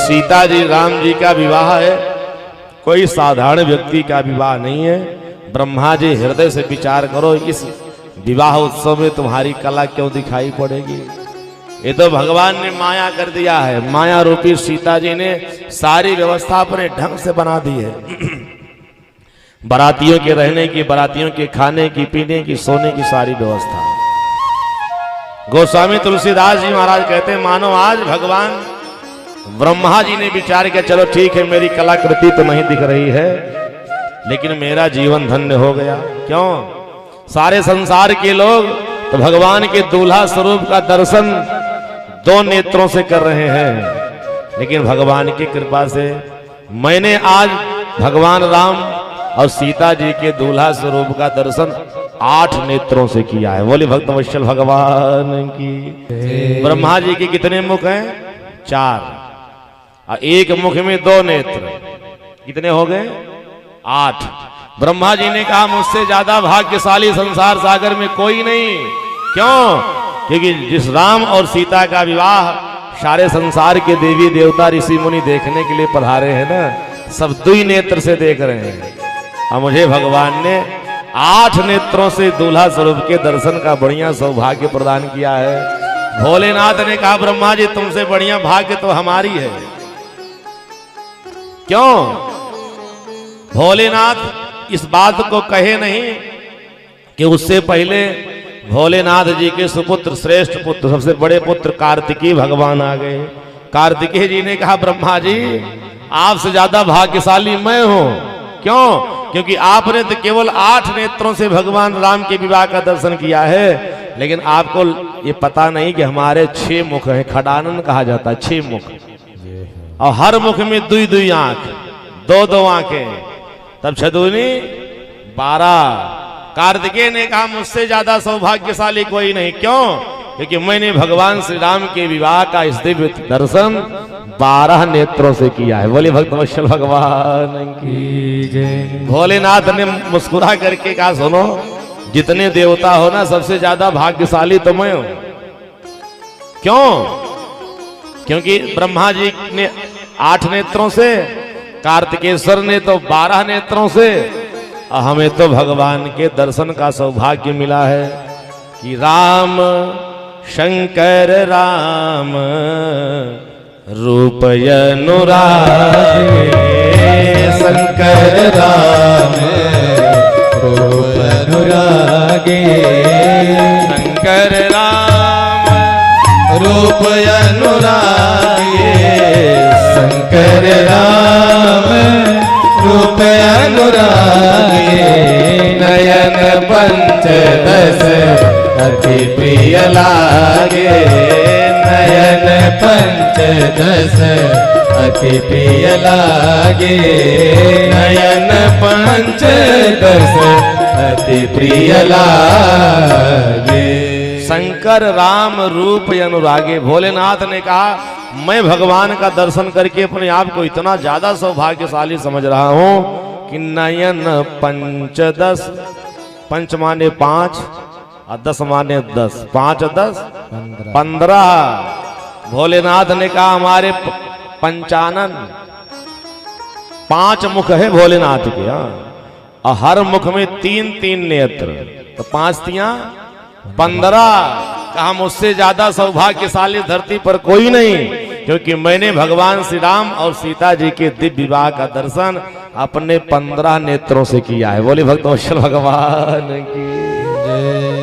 सीता जी राम जी का विवाह है, कोई साधारण व्यक्ति का विवाह नहीं है। ब्रह्मा जी हृदय से विचार करो, इस विवाह उत्सव में तुम्हारी कला क्यों दिखाई पड़ेगी? ये तो भगवान ने माया कर दिया है। माया रूपी सीता जी ने सारी व्यवस्था अपने ढंग से बना दी है। बारातियों के रहने की, बारातियों के खाने की, पीने की, सोने की सारी व्यवस्था। गोस्वामी तुलसीदास जी महाराज कहते हैं, मानो आज भगवान ब्रह्मा जी ने विचार किया, चलो ठीक है मेरी कलाकृति तो नहीं दिख रही है, लेकिन मेरा जीवन धन्य हो गया। क्यों? सारे संसार के लोग तो भगवान के दूल्हा स्वरूप का दर्शन दो नेत्रों से कर रहे हैं, लेकिन भगवान की कृपा से मैंने आज भगवान राम और सीता जी के दूल्हा स्वरूप का दर्शन 8 नेत्रों से किया है। बोले भक्त वत्सल भगवान की। ब्रह्मा जी के कितने मुख हैं? 4, और एक मुख में 2 नेत्र, कितने हो गए? 8। ब्रह्मा जी ने कहा मुझसे ज्यादा भाग्यशाली संसार सागर में कोई नहीं। क्यों? क्योंकि जिस राम और सीता का विवाह सारे संसार के देवी देवता ऋषि मुनि देखने के लिए पधारे हैं ना, सब 2 नेत्र से देख रहे हैं, और मुझे भगवान ने 8 नेत्रों से दूल्हा स्वरूप के दर्शन का बढ़िया सौभाग्य प्रदान किया है। भोलेनाथ ने कहा ब्रह्मा जी तुमसे बढ़िया भाग्य तो हमारी है। क्यों? भोलेनाथ इस बात को कहे नहीं कि उससे पहले भोलेनाथ जी के सुपुत्र, श्रेष्ठ पुत्र, सबसे बड़े पुत्र कार्तिकेय भगवान आ गए। कार्तिकेय जी ने कहा ब्रह्मा जी आपसे ज्यादा भाग्यशाली मैं हूं। क्यों? क्योंकि आपने तो केवल 8 नेत्रों से भगवान राम के विवाह का दर्शन किया है, लेकिन आपको ये पता नहीं कि हमारे 6 मुख हैं। खडानन कहा जाता है 6 मुख, और हर मुख में 2-2 आंख, 2-2 आंखें, तब छदूनी 12। कार्तिकेय ने कहा मुझसे ज्यादा सौभाग्यशाली कोई नहीं। क्यों? क्योंकि मैंने भगवान श्री राम के विवाह का इस दिव्य दर्शन 12 नेत्रों से किया है। बोले भक्त वत्सल भगवान की जय। भोलेनाथ ने मुस्कुरा करके कहा सुनो, जितने देवता हो ना सबसे ज्यादा भाग्यशाली तो मैं हूं। क्यों? क्योंकि ब्रह्मा जी ने 8 नेत्रों से, कार्तिकेश्वर ने तो 12 नेत्रों से, और हमें तो भगवान के दर्शन का सौभाग्य मिला है कि राम शंकर राम रूप अनुरागे, शंकर राम रूप अनुरागे, शंकर राम रूप अनुरागे, शंकर राम रूप अनुरागे, नयन पंचदश अति प्रिय लागे, नयन पंचदश अति प्रिय लागे, नयन पंचदश अति प्रिय लागे। शंकर राम रूप अनुरागे। भोलेनाथ ने कहा मैं भगवान का दर्शन करके अपने आप को इतना ज्यादा सौभाग्यशाली समझ रहा हूं कि नयन पंचदश, पंच माने 5 और 10 माने 10, 5 10 15। भोलेनाथ ने कहा हमारे 55 5 मुख है भोलेनाथ के, और हर मुख में 3-3 नेत्र, तो 5 तियां 15। कहा मुझसे ज्यादा सौभाग्यशाली धरती पर कोई नहीं, क्योंकि मैंने भगवान श्री राम और सीता जी के दिव्य विवाह का दर्शन अपने 15 नेत्रों से किया है। बोले भक्त वत्सल भगवान की जय।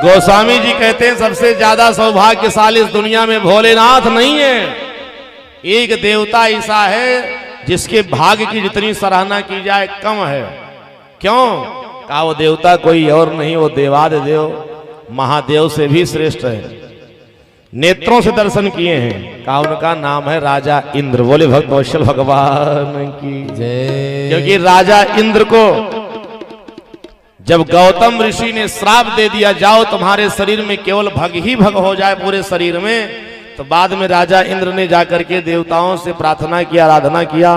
गोस्वामी जी कहते हैं सबसे ज्यादा सौभाग्यशाली इस दुनिया में भोलेनाथ नहीं है, एक देवता ऐसा है जिसके भाग्य की जितनी सराहना की जाए कम है। क्यों? कहा वो देवता कोई और नहीं, वो देवादिदेव महादेव से भी श्रेष्ठ है। नेत्रों से दर्शन किए हैं, कहा उनका नाम है राजा इंद्र। बोले भक्त वत्सल भगवान की जय। क्योंकि राजा इंद्र को जब गौतम ऋषि ने श्राप दे दिया जाओ तुम्हारे शरीर में केवल भग ही भग हो जाए पूरे शरीर में, तो बाद में राजा इंद्र ने जाकर के देवताओं से प्रार्थना किया, आराधना किया,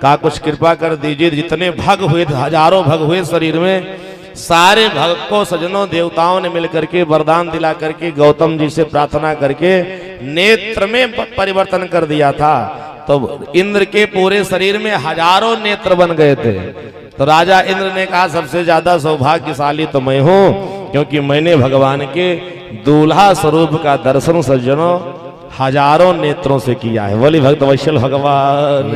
कहा कुछ कृपा कर दीजिए, जितने भग हुए, हजारों भग हुए शरीर में, सारे भक्त को सजनों देवताओं ने मिलकर के वरदान दिला करके गौतम जी से प्रार्थना करके नेत्र में परिवर्तन कर दिया था। तो इंद्र के पूरे शरीर में हजारों नेत्र बन गए थे। तो राजा इंद्र ने कहा सबसे ज्यादा सौभाग्यशाली तो मैं हूं, क्योंकि मैंने भगवान के दूल्हा स्वरूप का दर्शन सज्जनों हजारों नेत्रों से किया है। बोली भक्त वत्सल भगवान।